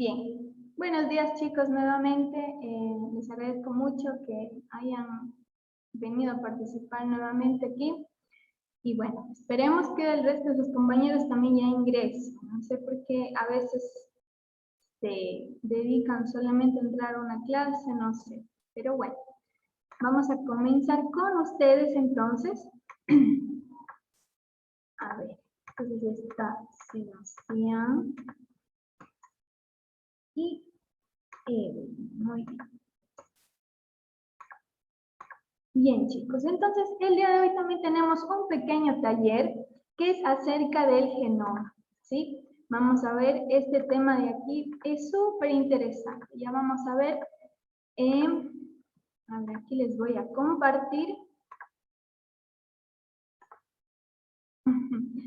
Bien, buenos días chicos nuevamente. Les agradezco mucho que hayan venido a participar nuevamente aquí. Y bueno, esperemos que el resto de sus compañeros también ya ingresen. No sé por qué a veces se dedican solamente a entrar a una clase, no sé. Pero bueno, vamos a comenzar con ustedes entonces. A ver, entonces está Sebastián y muy bien. Bien, chicos, entonces el día de hoy también tenemos un pequeño taller que es acerca del genoma, ¿sí? Vamos a ver este tema de aquí, es súper interesante. Ya vamos a ver, aquí les voy a compartir.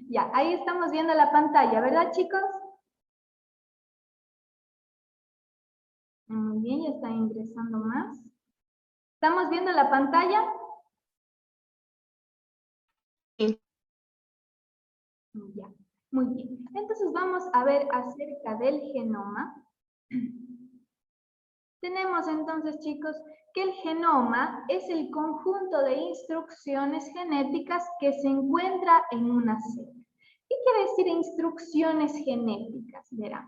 Ya, ahí estamos viendo la pantalla, ¿verdad, chicos? Muy bien, ya está ingresando más. ¿Estamos viendo la pantalla? Sí. Ya, muy bien. Entonces vamos a ver acerca del genoma. Tenemos entonces, chicos, que el genoma es el conjunto de instrucciones genéticas que se encuentra en una célula. ¿Qué quiere decir instrucciones genéticas? Verán.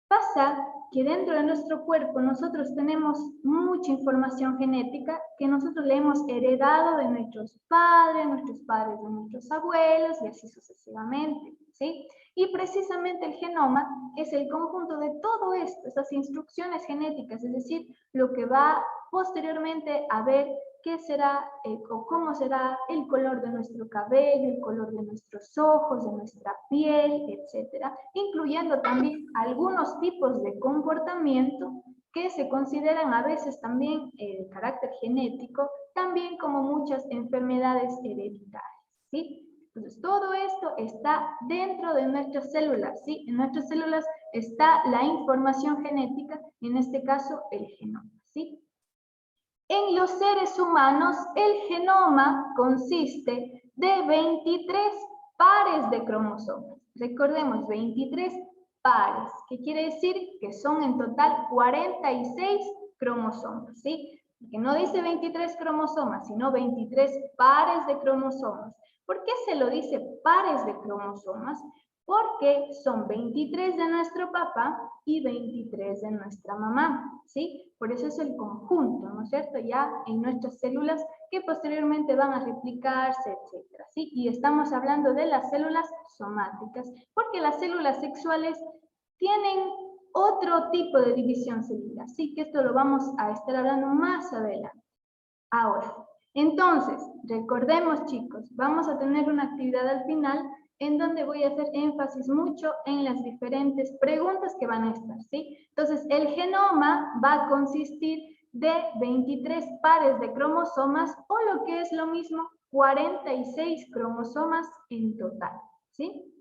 Pasa que dentro de nuestro cuerpo nosotros tenemos mucha información genética que nosotros le hemos heredado de nuestros padres de nuestros abuelos y así sucesivamente, ¿sí? Y precisamente el genoma es el conjunto de todo esto, esas instrucciones genéticas, es decir, lo que va posteriormente a ver qué será o cómo será el color de nuestro cabello, el color de nuestros ojos, de nuestra piel, etcétera, incluyendo también algunos tipos de comportamiento que se consideran a veces también de carácter genético, también como muchas enfermedades hereditarias, ¿sí? Entonces, todo esto está dentro de nuestras células, ¿sí? En nuestras células está la información genética, en este caso el genoma, ¿sí? En los seres humanos, el genoma consiste de 23 pares de cromosomas. Recordemos, 23 pares, que quiere decir que son en total 46 cromosomas, ¿sí? Que no dice 23 cromosomas, sino 23 pares de cromosomas. ¿Por qué se lo dice pares de cromosomas? Porque son 23 de nuestro papá y 23 de nuestra mamá, ¿sí? Por eso es el conjunto, ¿no es cierto? Ya en nuestras células que posteriormente van a replicarse, etcétera, ¿sí? Y estamos hablando de las células somáticas, porque las células sexuales tienen otro tipo de división celular, ¿sí? Que esto lo vamos a estar hablando más adelante. Ahora, entonces, recordemos, chicos, vamos a tener una actividad al final en donde voy a hacer énfasis mucho en las diferentes preguntas que van a estar, ¿sí? Entonces, el genoma va a consistir de 23 pares de cromosomas o lo que es lo mismo, 46 cromosomas en total, ¿sí?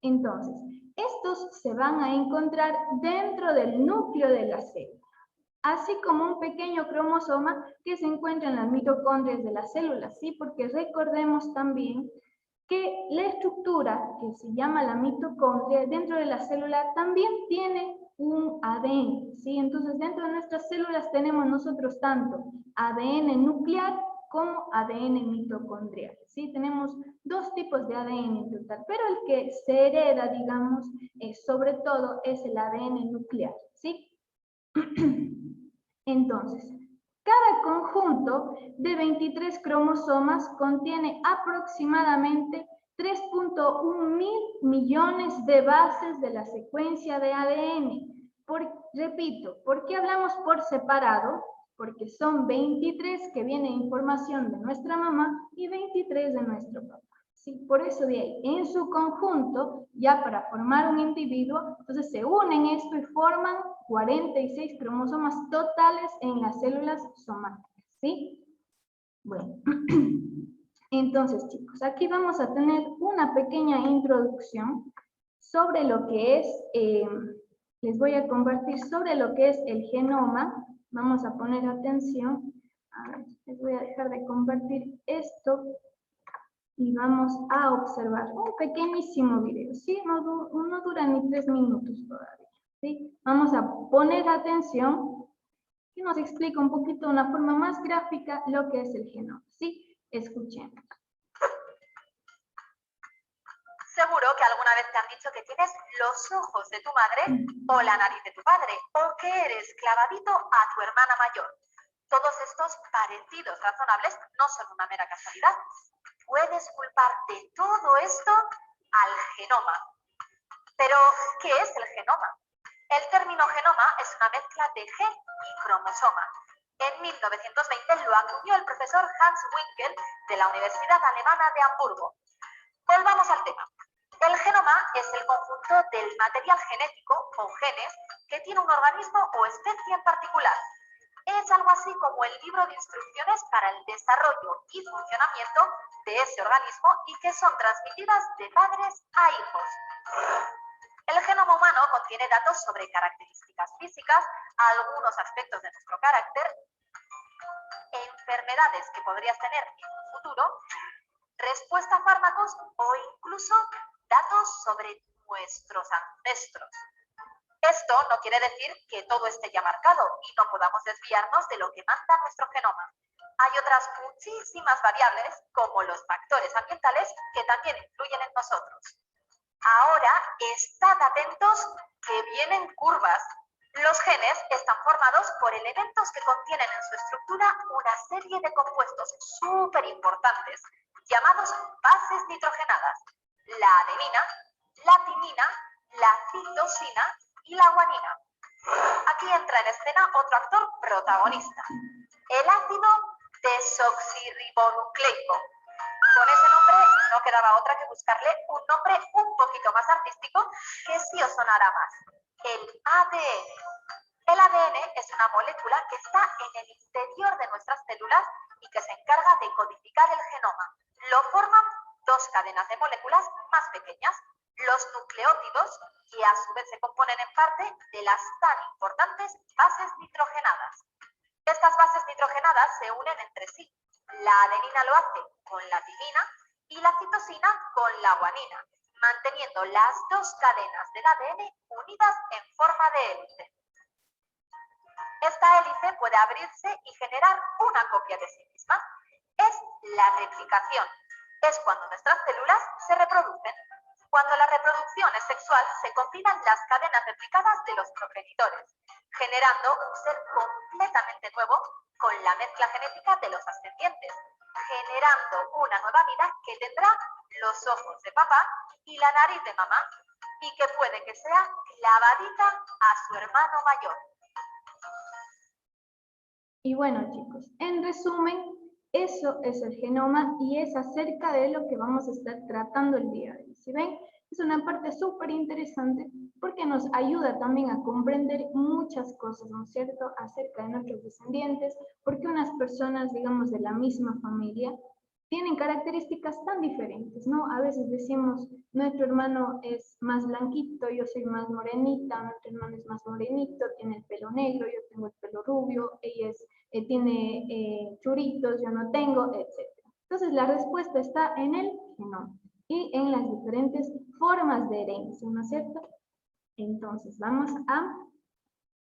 Entonces, estos se van a encontrar dentro del núcleo de la célula, así como un pequeño cromosoma que se encuentra en las mitocondrias de las células, ¿sí? Porque recordemos también que la estructura que se llama la mitocondria dentro de la célula también tiene un ADN, ¿sí? Entonces dentro de nuestras células tenemos nosotros tanto ADN nuclear como ADN mitocondrial, ¿sí? Tenemos dos tipos de ADN en total, pero el que se hereda, digamos, sobre todo es el ADN nuclear, ¿sí? Entonces, cada conjunto de 23 cromosomas contiene aproximadamente 3.1 mil millones de bases de la secuencia de ADN. Repito, ¿por qué hablamos por separado? Porque son 23 que viene información de nuestra mamá y 23 de nuestro papá. ¿Sí? Por eso de ahí, en su conjunto, ya para formar un individuo, entonces se unen esto y forman 46 cromosomas totales en las células somáticas, ¿sí? Bueno, entonces chicos, aquí vamos a tener una pequeña introducción sobre lo que es, les voy a compartir sobre lo que es el genoma. Vamos a poner atención. A ver, les voy a dejar de compartir esto y vamos a observar un pequeñísimo video, ¿sí? No dura ni 3 minutos todavía, ¿sí? Vamos a poner atención y nos explica un poquito de una forma más gráfica lo que es el genoma, ¿sí? Escuchemos. Seguro que alguna vez te han dicho que tienes los ojos de tu madre o la nariz de tu padre, o que eres clavadito a tu hermana mayor. Todos estos parecidos razonables no son una mera casualidad. Puedes culpar de todo esto al genoma. Pero, ¿qué es el genoma? El término genoma es una mezcla de gen y cromosoma. En 1920 lo acuñó el profesor Hans Winkel de la Universidad Alemana de Hamburgo. Volvamos al tema. El genoma es el conjunto del material genético o genes que tiene un organismo o especie en particular. Es algo así como el libro de instrucciones para el desarrollo y funcionamiento de ese organismo y que son transmitidas de padres a hijos. El genoma humano contiene datos sobre características físicas, algunos aspectos de nuestro carácter, enfermedades que podrías tener en un futuro, respuesta a fármacos o incluso datos sobre nuestros ancestros. Esto no quiere decir que todo esté ya marcado y no podamos desviarnos de lo que manda nuestro genoma. Hay otras muchísimas variables, como los factores ambientales, que también influyen en nosotros. Ahora, estad atentos que vienen curvas. Los genes están formados por elementos que contienen en su estructura una serie de compuestos súper importantes, llamados bases nitrogenadas: la adenina, la timina, la citosina y la guanina. Aquí entra en escena otro actor protagonista, el ácido desoxirribonucleico. Con ese nombre no quedaba otra que buscarle un nombre un poquito más artístico que sí os sonará más: el ADN. El ADN es una molécula que está en el interior de nuestras células y que se encarga de codificar el genoma. Lo forman dos cadenas de moléculas más pequeñas, los nucleótidos, que a su vez se componen en parte de las tan importantes bases nitrogenadas. Estas bases nitrogenadas se unen entre sí. La adenina lo hace con la timina y la citosina con la guanina, manteniendo las dos cadenas del ADN unidas en forma de hélice. Esta hélice puede abrirse y generar una copia de sí misma. Es la replicación. Es cuando nuestras células se reproducen. Cuando la reproducción es sexual, se combinan las cadenas replicadas de los progenitores, generando un ser completamente nuevo con la mezcla genética de los ascendientes, generando una nueva vida que tendrá los ojos de papá y la nariz de mamá, y que puede que sea clavadita a su hermano mayor. Y bueno, chicos, en resumen, eso es el genoma y es acerca de lo que vamos a estar tratando el día de hoy. ¿Sí ven? Es una parte súper interesante porque nos ayuda también a comprender muchas cosas, ¿no es cierto?, acerca de nuestros descendientes, porque unas personas, digamos, de la misma familia tienen características tan diferentes, ¿no? A veces decimos, nuestro hermano es más blanquito, yo soy más morenita, nuestro hermano es más morenito, tiene el pelo negro, yo tengo el pelo rubio, ella tiene churitos, yo no tengo, etc. Entonces, la respuesta está en el genoma y en las diferentes formas de herencia, ¿no es cierto? Entonces, vamos a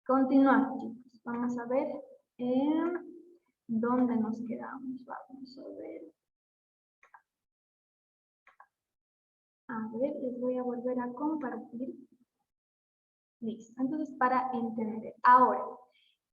continuar, chicos. Vamos a ver dónde nos quedamos. Vamos a ver. A ver, les voy a volver a compartir. Listo. Entonces, para entender. Ahora,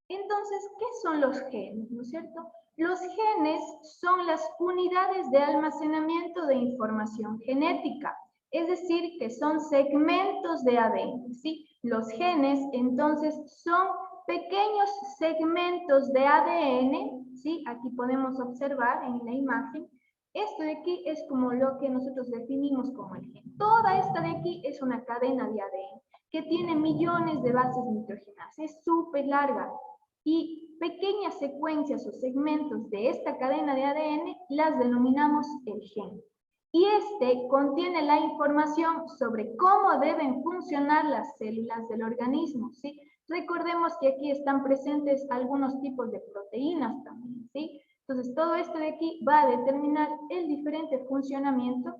entonces, ¿qué son los genes? ¿No es cierto? Los genes son las unidades de almacenamiento de información genética. Es decir, que son segmentos de ADN, ¿sí? Los genes, entonces, son pequeños segmentos de ADN, ¿sí? Aquí podemos observar en la imagen. Esto de aquí es como lo que nosotros definimos como el gen. Toda esta de aquí es una cadena de ADN que tiene millones de bases nitrogenadas. Es súper larga. Y pequeñas secuencias o segmentos de esta cadena de ADN las denominamos el gen. Y este contiene la información sobre cómo deben funcionar las células del organismo, ¿sí? Recordemos que aquí están presentes algunos tipos de proteínas también, ¿sí? Entonces, todo esto de aquí va a determinar el diferente funcionamiento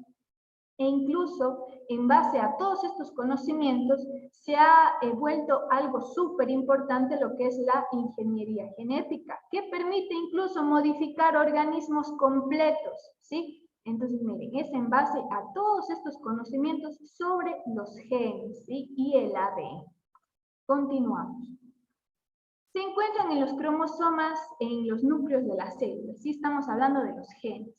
E incluso en base a todos estos conocimientos se ha vuelto algo súper importante lo que es la ingeniería genética, que permite incluso modificar organismos completos, ¿sí? Entonces, miren, es en base a todos estos conocimientos sobre los genes, ¿sí? Y el ADN. Continuamos. Se encuentran en los cromosomas, en los núcleos de las células, ¿sí? Estamos hablando de los genes.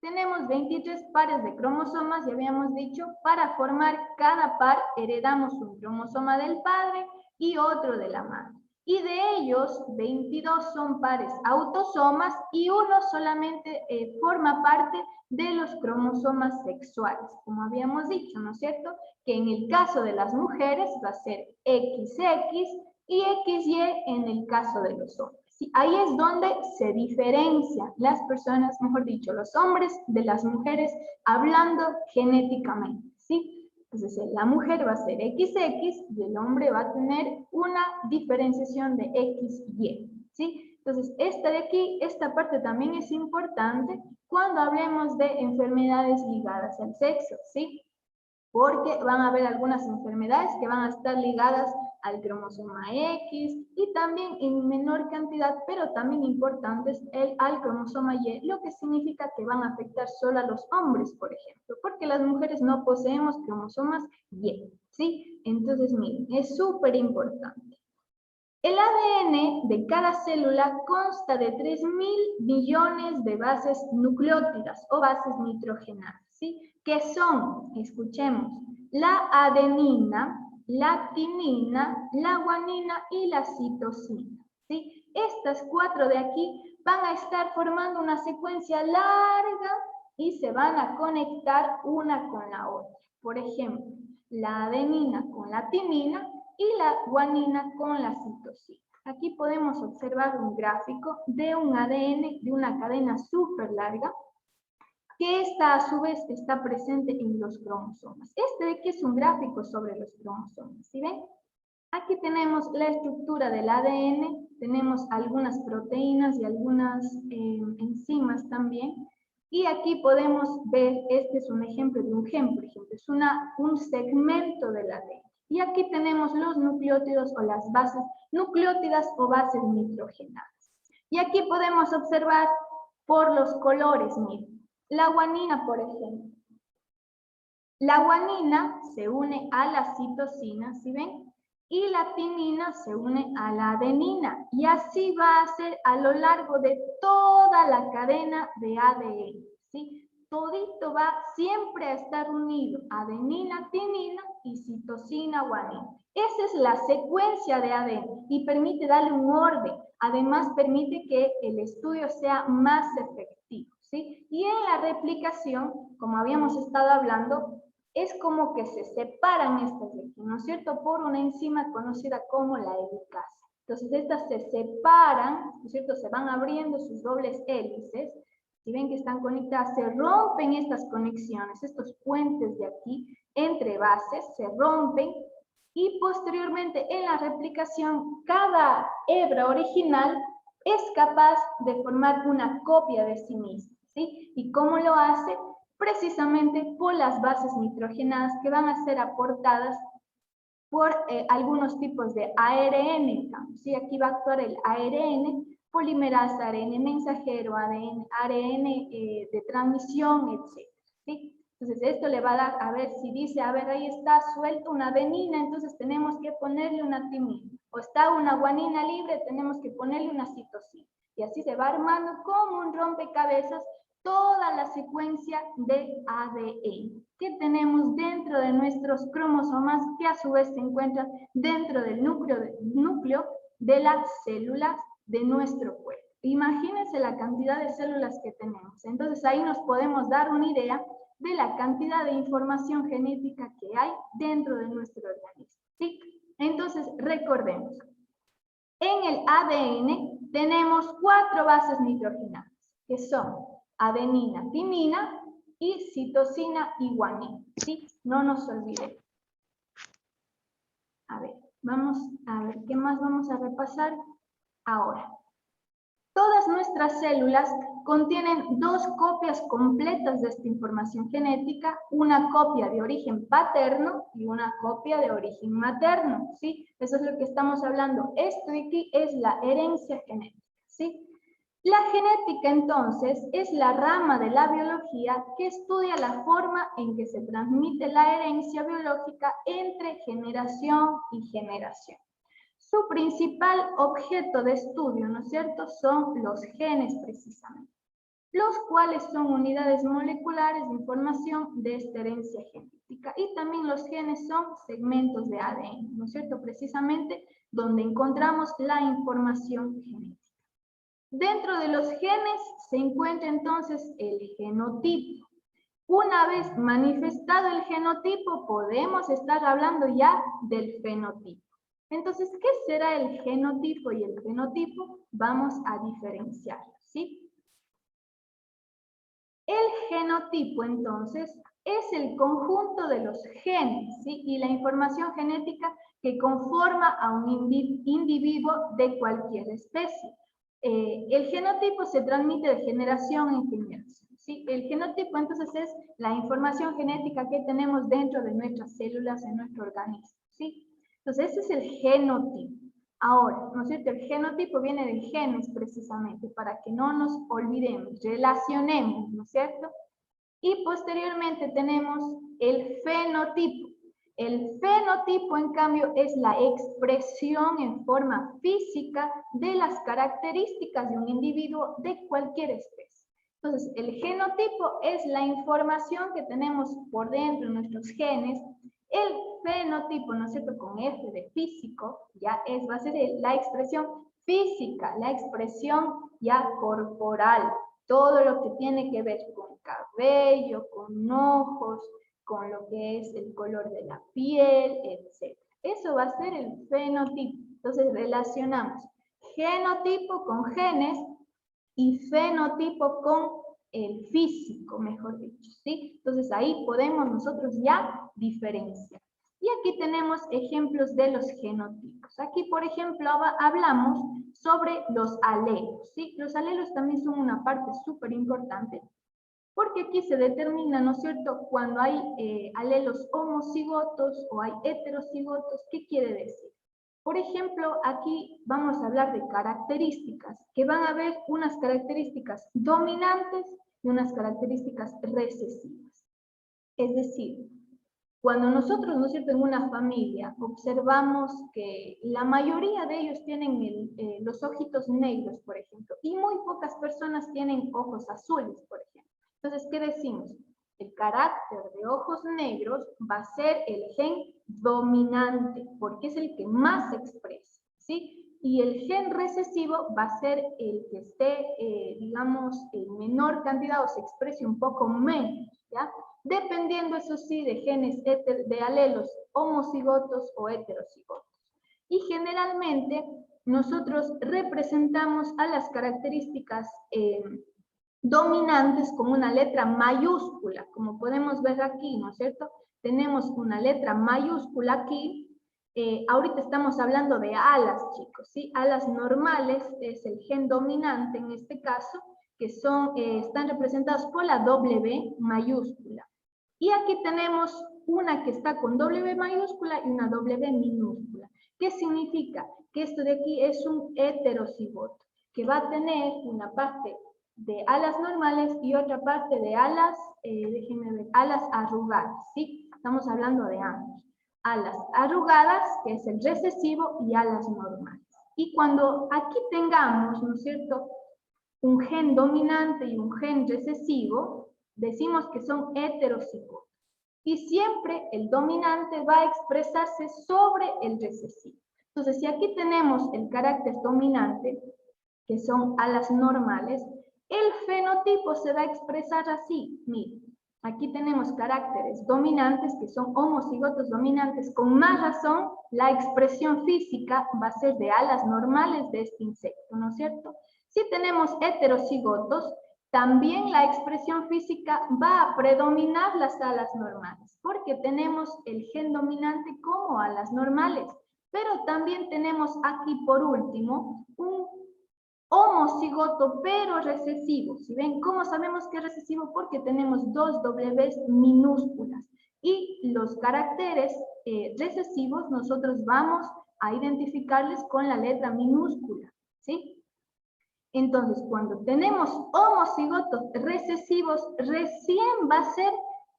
Tenemos 23 pares de cromosomas, ya habíamos dicho, para formar cada par heredamos un cromosoma del padre y otro de la madre. Y de ellos, 22 son pares autosomas y uno solamente forma parte de los cromosomas sexuales, como habíamos dicho, ¿no es cierto? Que en el caso de las mujeres va a ser XX y XY en el caso de los hombres. ¿Sí? Ahí es donde se diferencian las personas, mejor dicho, los hombres de las mujeres, hablando genéticamente, ¿sí? Entonces, la mujer va a ser XX y el hombre va a tener una diferenciación de XY, ¿sí? Entonces, esta de aquí, esta parte también es importante cuando hablemos de enfermedades ligadas al sexo, ¿sí? Porque van a haber algunas enfermedades que van a estar ligadas al cromosoma X y también en menor cantidad, pero también importantes, al cromosoma Y, lo que significa que van a afectar solo a los hombres, por ejemplo, porque las mujeres no poseemos cromosomas Y, ¿sí? Entonces, miren, es súper importante. El ADN de cada célula consta de 3.000 millones de bases nucleótidas o bases nitrogenadas, ¿sí? Que son, escuchemos, la adenina, la timina, la guanina y la citosina, ¿sí? Estas 4 de aquí van a estar formando una secuencia larga y se van a conectar una con la otra. Por ejemplo, la adenina con la timina y la guanina con la citosina. Aquí podemos observar un gráfico de un ADN de una cadena súper larga que esta a su vez está presente en los cromosomas. Este de aquí es un gráfico sobre los cromosomas, ¿sí ven? Aquí tenemos la estructura del ADN, tenemos algunas proteínas y algunas enzimas también. Y aquí podemos ver, este es un ejemplo de un gen, por ejemplo, es un segmento del ADN. Y aquí tenemos los nucleótidos o las bases nucleótidas o bases nitrogenadas. Y aquí podemos observar por los colores, miren. La guanina, por ejemplo. La guanina se une a la citosina, ¿sí ven? Y la timina se une a la adenina. Y así va a ser a lo largo de toda la cadena de ADN, ¿sí? Todito va siempre a estar unido, adenina, timina y citosina, guanina. Esa es la secuencia de ADN y permite darle un orden. Además, permite que el estudio sea más efectivo, ¿sí? Y en la replicación, como habíamos estado hablando, es como que se separan estas de aquí, ¿no es cierto? Por una enzima conocida como la helicasa. Entonces, estas se separan, ¿no es cierto? Se van abriendo sus dobles hélices. Si ven que están conectadas, se rompen estas conexiones, estos puentes de aquí entre bases, se rompen y posteriormente en la replicación, cada hebra original es capaz de formar una copia de sí misma, ¿sí? ¿Y cómo lo hace? Precisamente por las bases nitrogenadas que van a ser aportadas por algunos tipos de ARN, ¿sí? Aquí va a actuar el ARN, polimerasa, ARN mensajero, ARN de transmisión, etc. ¿sí? Entonces esto le va a dar, a ver, si dice, a ver, ahí está suelto una adenina, entonces tenemos que ponerle una timina. O está una guanina libre, tenemos que ponerle una citosina. Y así se va armando como un rompecabezas toda la secuencia de ADN que tenemos dentro de nuestros cromosomas, que a su vez se encuentran dentro del núcleo de las células de nuestro cuerpo. Imagínense la cantidad de células que tenemos. Entonces ahí nos podemos dar una idea de la cantidad de información genética que hay dentro de nuestro organismo, ¿sí? Entonces recordemos, en el ADN tenemos 4 bases nitrogenadas, que son adenina, timina y citosina y guanina, ¿sí? No nos olvidemos. A ver, vamos a ver qué más vamos a repasar ahora. Todas nuestras células contienen 2 copias completas de esta información genética, una copia de origen paterno y una copia de origen materno, ¿sí? Eso es lo que estamos hablando. Esto de aquí es la herencia genética, ¿sí? La genética, entonces, es la rama de la biología que estudia la forma en que se transmite la herencia biológica entre generación y generación. Su principal objeto de estudio, ¿no es cierto?, son los genes precisamente, los cuales son unidades moleculares de información de esta herencia genética. Y también los genes son segmentos de ADN, ¿no es cierto?, precisamente donde encontramos la información genética. Dentro de los genes se encuentra entonces el genotipo. Una vez manifestado el genotipo, podemos estar hablando ya del fenotipo. Entonces, ¿qué será el genotipo y el fenotipo? Vamos a diferenciarlo, ¿sí? El genotipo, entonces, es el conjunto de los genes, ¿sí?, y la información genética que conforma a un individuo de cualquier especie. El genotipo se transmite de generación en generación, ¿sí? El genotipo, entonces, es la información genética que tenemos dentro de nuestras células en nuestro organismo, ¿sí? Entonces, ese es el genotipo. Ahora, ¿no es cierto? El genotipo viene de genes, precisamente, para que no nos olvidemos, relacionemos, ¿no es cierto? Y posteriormente tenemos el fenotipo. El fenotipo, en cambio, es la expresión en forma física de las características de un individuo de cualquier especie. Entonces, el genotipo es la información que tenemos por dentro de nuestros genes. El fenotipo, ¿no es cierto?, con F de físico, ya va a ser la expresión física, la expresión ya corporal, todo lo que tiene que ver con cabello, con ojos, con lo que es el color de la piel, etc. Eso va a ser el fenotipo. Entonces relacionamos genotipo con genes y fenotipo con el físico, mejor dicho, ¿sí? Entonces ahí podemos nosotros ya diferenciar. Y aquí tenemos ejemplos de los genotipos. Aquí, por ejemplo, hablamos sobre los alelos, ¿sí? Los alelos también son una parte súper importante, porque aquí se determina, ¿no es cierto?, cuando hay alelos homocigotos o hay heterocigotos. ¿Qué quiere decir? Por ejemplo, aquí vamos a hablar de características, que van a haber unas características dominantes y unas características recesivas. Es decir, cuando nosotros, ¿no es cierto?, en una familia observamos que la mayoría de ellos tienen los ojitos negros, por ejemplo, y muy pocas personas tienen ojos azules, por ejemplo. Entonces, ¿qué decimos? El carácter de ojos negros va a ser el gen dominante, porque es el que más se expresa, ¿sí? Y el gen recesivo va a ser el que esté, digamos, en menor cantidad o se exprese un poco menos, ¿ya? Dependiendo, eso sí, de genes de alelos homocigotos o heterocigotos. Y generalmente nosotros representamos a las características dominantes con una letra mayúscula, como podemos ver aquí, ¿no es cierto? Tenemos una letra mayúscula aquí. Ahorita estamos hablando de alas, chicos, ¿sí? Alas normales es el gen dominante en este caso, que están representados por la W mayúscula. Y aquí tenemos una que está con W mayúscula y una W minúscula. ¿Qué significa? Que esto de aquí es un heterocigoto, que va a tener una parte de alas normales y otra parte de alas, déjenme ver, alas arrugadas, ¿sí? Estamos hablando de ambos. Alas arrugadas, que es el recesivo, y alas normales. Y cuando aquí tengamos, ¿no es cierto?, un gen dominante y un gen recesivo, decimos que son heterocigotos. Y siempre el dominante va a expresarse sobre el recesivo. Entonces, si aquí tenemos el carácter dominante, que son alas normales, el fenotipo se va a expresar así. Miren, aquí tenemos caracteres dominantes, que son homocigotos dominantes. Con más razón, la expresión física va a ser de alas normales de este insecto, ¿no es cierto? Si tenemos heterocigotos, también la expresión física va a predominar las alas normales, porque tenemos el gen dominante como alas normales. Pero también tenemos aquí, por último, un homocigoto pero recesivo. ¿Sí ven? ¿Cómo sabemos que es recesivo? Porque tenemos dos Ws minúsculas. Y los caracteres recesivos nosotros vamos a identificarles con la letra minúscula. ¿Sí? Entonces, cuando tenemos homocigotos recesivos, recién va a ser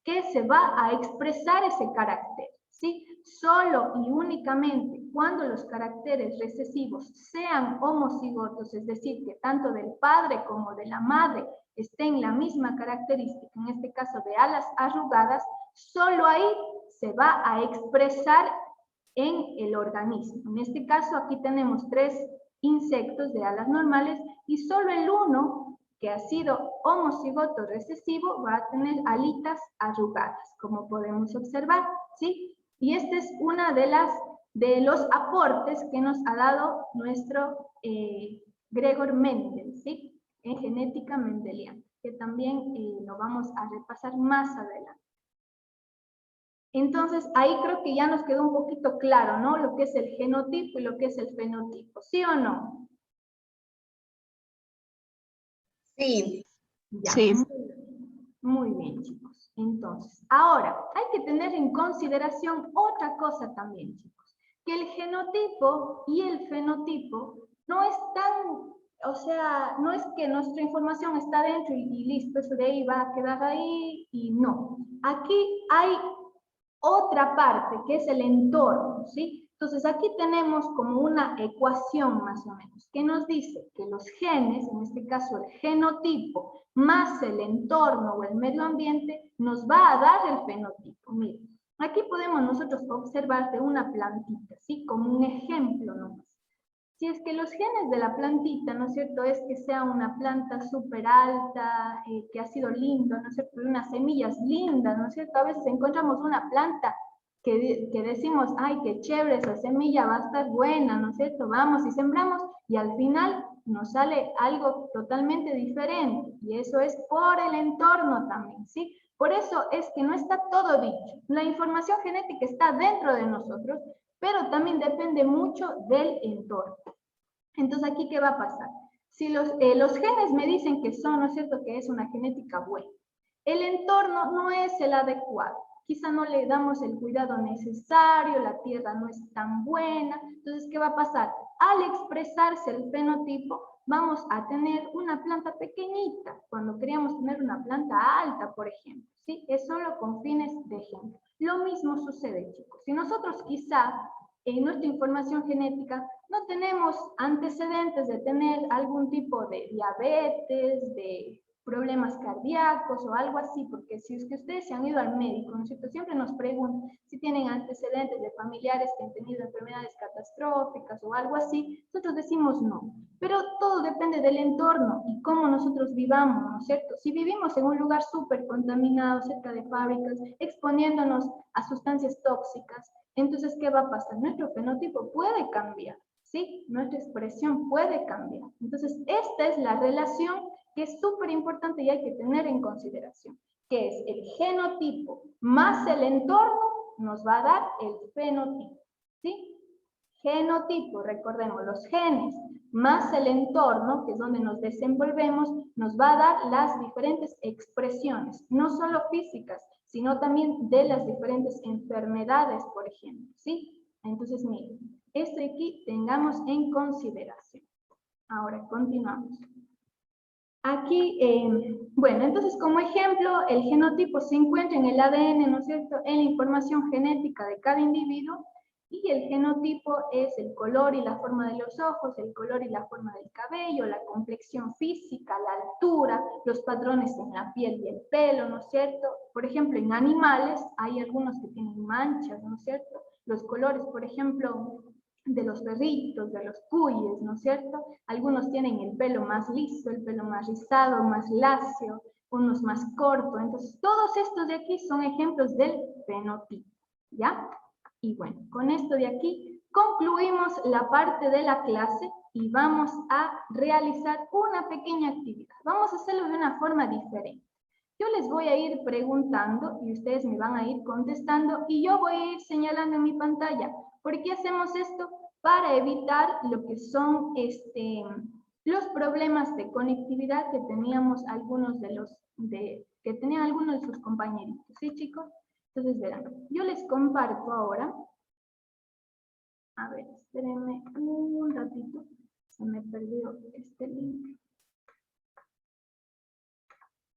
que se va a expresar ese carácter, ¿sí? Solo y únicamente cuando los caracteres recesivos sean homocigotos, es decir, que tanto del padre como de la madre estén la misma característica, en este caso de alas arrugadas, solo ahí se va a expresar en el organismo. En este caso, aquí tenemos 3 insectos de alas normales y solo el uno que ha sido homocigoto recesivo va a tener alitas arrugadas, como podemos observar, ¿sí? Y esta es una de los aportes que nos ha dado nuestro Gregor Mendel, ¿sí? En genética mendeliana, que también lo vamos a repasar más adelante. Entonces, ahí creo que ya nos quedó un poquito claro, ¿no? Lo que es el genotipo y lo que es el fenotipo, ¿sí o no? Sí. Ya. Sí. Muy bien, chicos. Entonces, ahora, hay que tener en consideración otra cosa también, chicos. Que el genotipo y el fenotipo no es tan, o sea, no es que nuestra información está dentro y listo, eso de ahí va a quedar ahí y no. Aquí hay otra parte que es el entorno, ¿sí? Entonces aquí tenemos como una ecuación más o menos que nos dice que los genes, en este caso el genotipo, más el entorno o el medio ambiente, nos va a dar el fenotipo. Miren, aquí podemos nosotros observar de una plantita, ¿sí? Como un ejemplo nomás. Si es que los genes de la plantita, ¿no es cierto?, es que sea una planta súper alta, que ha sido lindo, ¿no es cierto?, de unas semillas lindas, ¿no es cierto? A veces encontramos una planta que decimos, ay, qué chévere, esa semilla va a estar buena, ¿no es cierto? Vamos y sembramos y al final nos sale algo totalmente diferente. Y eso es por el entorno también, ¿sí? Por eso es que no está todo dicho. La información genética está dentro de nosotros, pero también depende mucho del entorno. Entonces, ¿aquí qué va a pasar? Si los genes me dicen que son, ¿no es cierto?, que es una genética buena. El entorno no es el adecuado. Quizá no le damos el cuidado necesario, la tierra no es tan buena. Entonces, ¿qué va a pasar? Al expresarse el fenotipo, vamos a tener una planta pequeñita, cuando queríamos tener una planta alta, por ejemplo, ¿sí? Es solo con fines de ejemplo. Lo mismo sucede, chicos. Si nosotros quizá en nuestra información genética no tenemos antecedentes de tener algún tipo de diabetes, de problemas cardíacos o algo así, porque si es que ustedes se han ido al médico, ¿no es cierto?, siempre nos preguntan si tienen antecedentes de familiares que han tenido enfermedades catastróficas o algo así, nosotros decimos no, pero todo depende del entorno y cómo nosotros vivamos, ¿no es cierto? Si vivimos en un lugar súper contaminado, cerca de fábricas, exponiéndonos a sustancias tóxicas, entonces, ¿qué va a pasar? Nuestro fenotipo puede cambiar, ¿sí? Nuestra expresión puede cambiar. Entonces, esta es la relación que es súper importante y hay que tener en consideración, que es el genotipo más el entorno nos va a dar el fenotipo, ¿sí? Genotipo, recordemos, los genes más el entorno, que es donde nos desenvolvemos, nos va a dar las diferentes expresiones, no solo físicas, sino también de las diferentes enfermedades, por ejemplo, ¿sí? Entonces, miren, esto aquí tengamos en consideración. Ahora, continuamos. Aquí, bueno, entonces como ejemplo, el genotipo se encuentra en el ADN, ¿no es cierto?, en la información genética de cada individuo, y el genotipo es el color y la forma de los ojos, el color y la forma del cabello, la complexión física, la altura, los patrones en la piel y el pelo, ¿no es cierto? Por ejemplo, en animales hay algunos que tienen manchas, ¿no es cierto? Los colores, por ejemplo, de los perritos, de los cuyes, ¿no es cierto? Algunos tienen el pelo más liso, el pelo más rizado, más lacio, unos más cortos. Entonces, todos estos de aquí son ejemplos del fenotipo, ¿ya? Y bueno, con esto de aquí concluimos la parte de la clase y vamos a realizar una pequeña actividad. Vamos a hacerlo de una forma diferente. Yo les voy a ir preguntando y ustedes me van a ir contestando y yo voy a ir señalando en mi pantalla. ¿Por qué hacemos esto? Para evitar lo que son los problemas de conectividad que teníamos algunos que tenían algunos de sus compañeritos, ¿sí, chicos? Entonces, verán, yo les comparto ahora. A ver, espérenme un ratito. Se me perdió este link.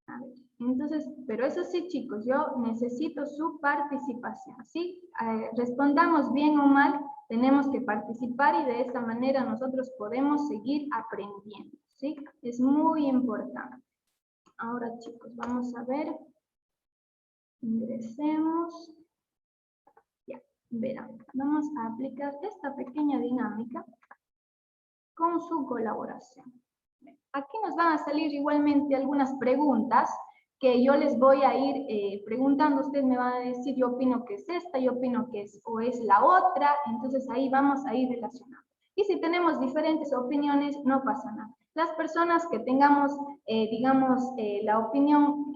A ver, entonces, pero eso sí, chicos, yo necesito su participación, ¿sí? Respondamos bien o mal, tenemos que participar y de esta manera nosotros podemos seguir aprendiendo, ¿sí? Es muy importante. Ahora, chicos, vamos a ver. Ingresemos. Ya, verán, vamos a aplicar esta pequeña dinámica con su colaboración. Aquí nos van a salir igualmente algunas preguntas que yo les voy a ir preguntando. Ustedes me van a decir, yo opino que es esta, yo opino que es o es la otra. Entonces ahí vamos a ir relacionando. Y si tenemos diferentes opiniones, no pasa nada. Las personas que tengamos, digamos, la opinión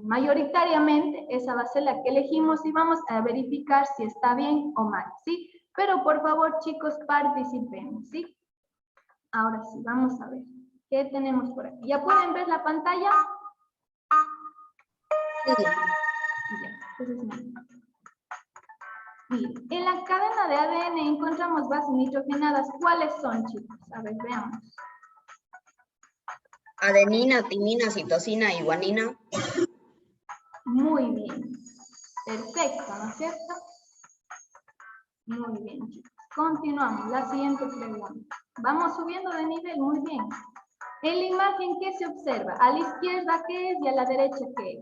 mayoritariamente, esa va a ser la que elegimos y vamos a verificar si está bien o mal, ¿sí? Pero por favor, chicos, participemos, ¿sí? Ahora sí, vamos a ver. ¿Qué tenemos por aquí? ¿Ya pueden ver la pantalla? Sí. Ya, entonces, miren, en la cadena de ADN encontramos bases nitrogenadas. ¿Cuáles son, chicos? A ver, veamos. Adenina, timina, citosina y guanina. Muy bien. Perfecto, ¿no es cierto? Muy bien, chicos. Continuamos. La siguiente pregunta. Vamos subiendo de nivel, muy bien. En la imagen, ¿qué se observa? A la izquierda, ¿qué es? Y a la derecha, ¿qué es?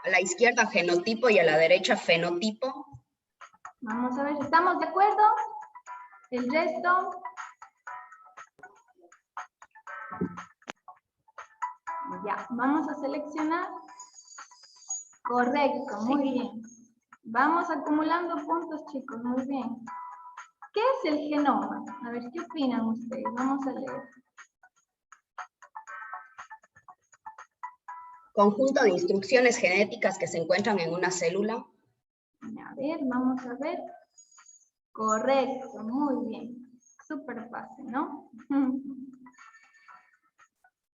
A la izquierda genotipo y a la derecha fenotipo. Vamos a ver, ¿estamos de acuerdo? El resto. Ya, vamos a seleccionar. Correcto, muy bien. Vamos acumulando puntos, chicos, muy bien. ¿Qué es el genoma? A ver, ¿qué opinan ustedes? Vamos a leer. Conjunto de instrucciones genéticas que se encuentran en una célula. A ver, vamos a ver. Correcto, muy bien. Súper fácil, ¿no?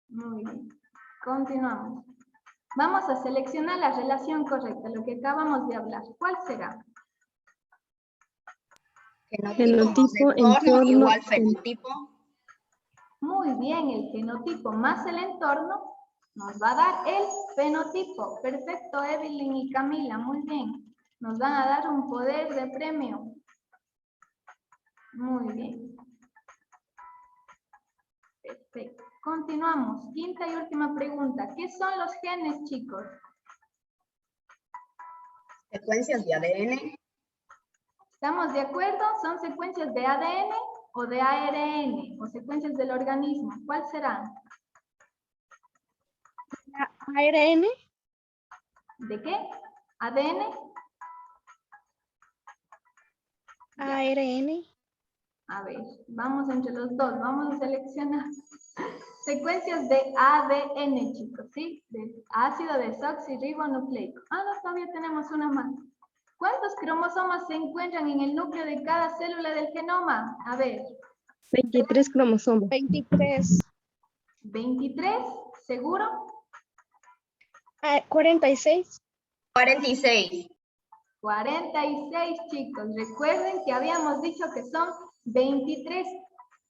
Muy bien. Continuamos. Vamos a seleccionar la relación correcta, lo que acabamos de hablar. ¿Cuál será? Genotipo más entorno igual fenotipo. Muy bien, el genotipo más el entorno nos va a dar el fenotipo. Perfecto, Evelyn y Camila, muy bien. Nos van a dar un poder de premio. Muy bien. Perfecto. Continuamos. Quinta y última pregunta. ¿Qué son los genes, chicos? Secuencias de ADN. ¿Estamos de acuerdo? ¿Son secuencias de ADN o de ARN? ¿O secuencias del organismo? ¿Cuál será? ARN. ¿De qué? ¿ADN? ARN. A ver, vamos entre los dos. Vamos a seleccionar secuencias de ADN, chicos, ¿sí? De ácido desoxirribonucleico. Ah, no, todavía tenemos una más. ¿Cuántos cromosomas se encuentran en el núcleo de cada célula del genoma? A ver. 23 cromosomas. 23. 23, ¿seguro? 46. 46. 46, chicos. Recuerden que habíamos dicho que son 23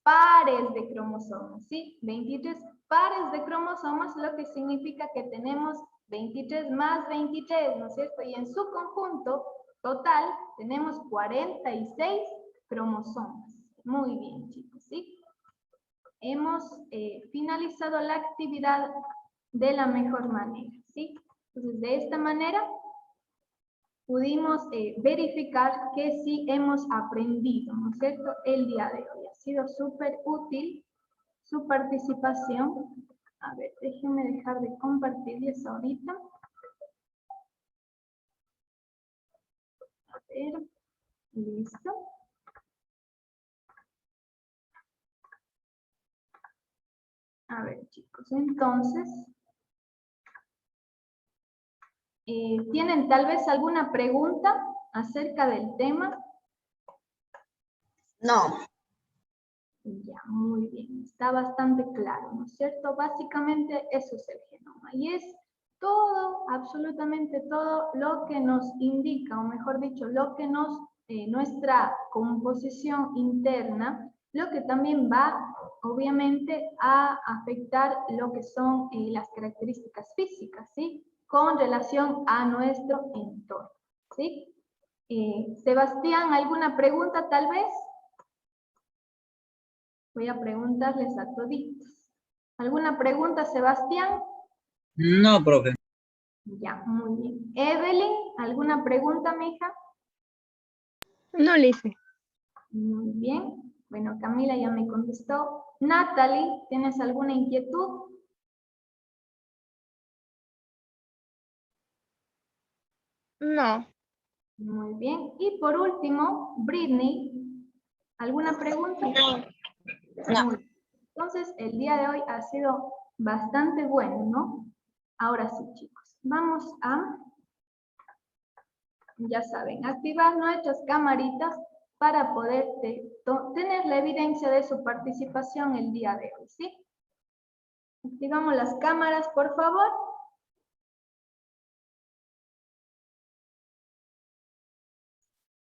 pares de cromosomas, ¿sí? 23 pares de cromosomas, lo que significa que tenemos 23 más 23, ¿no es cierto? Y en su conjunto total tenemos 46 cromosomas. Muy bien, chicos, ¿sí? Hemos finalizado la actividad de la mejor manera, ¿sí? Entonces, de esta manera pudimos verificar que sí hemos aprendido, ¿no es cierto?, el día de hoy. Ha sido súper útil su participación. A ver, déjenme dejar de compartirles ahorita. A ver, listo. A ver, chicos, entonces, ¿tienen tal vez alguna pregunta acerca del tema? No. Ya, muy bien. Está bastante claro, ¿no es cierto? Básicamente eso es el genoma. Y es todo, absolutamente todo lo que nos indica, o mejor dicho, lo que nos, nuestra composición interna, lo que también va, obviamente, a afectar lo que son las características físicas, ¿sí? Con relación a nuestro entorno, ¿sí? Sebastián, ¿alguna pregunta tal vez? Voy a preguntarles a toditos. ¿Alguna pregunta, Sebastián? No, profe. Ya, muy bien. Evelyn, ¿alguna pregunta, mija? No le hice. Muy bien. Bueno, Camila ya me contestó. Natalie, ¿tienes alguna inquietud? No. Muy bien. Y por último, Britney, ¿alguna pregunta? No. Muy bien. Entonces, el día de hoy ha sido bastante bueno, ¿no? Ahora sí, chicos. Vamos a, ya saben, activar nuestras camaritas para poder tener la evidencia de su participación el día de hoy, ¿sí? Activamos las cámaras, por favor.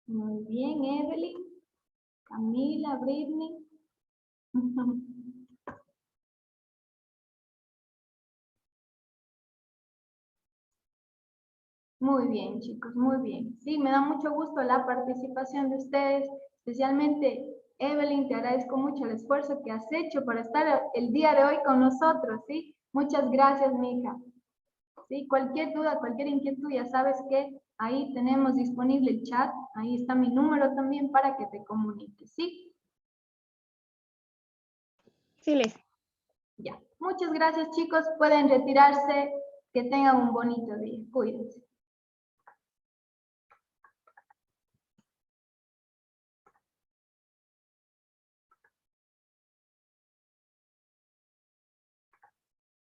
Muy bien, Evelyn, Camila, Britney. Muy bien, chicos, muy bien. Sí, me da mucho gusto la participación de ustedes, especialmente Evelyn, te agradezco mucho el esfuerzo que has hecho para estar el día de hoy con nosotros, ¿sí? Muchas gracias, mija. Sí, cualquier duda, cualquier inquietud, ya sabes que ahí tenemos disponible el chat, ahí está mi número también para que te comuniques, ¿sí? Sí le hice. Ya. Muchas gracias, chicos. Pueden retirarse. Que tengan un bonito día. Cuídense.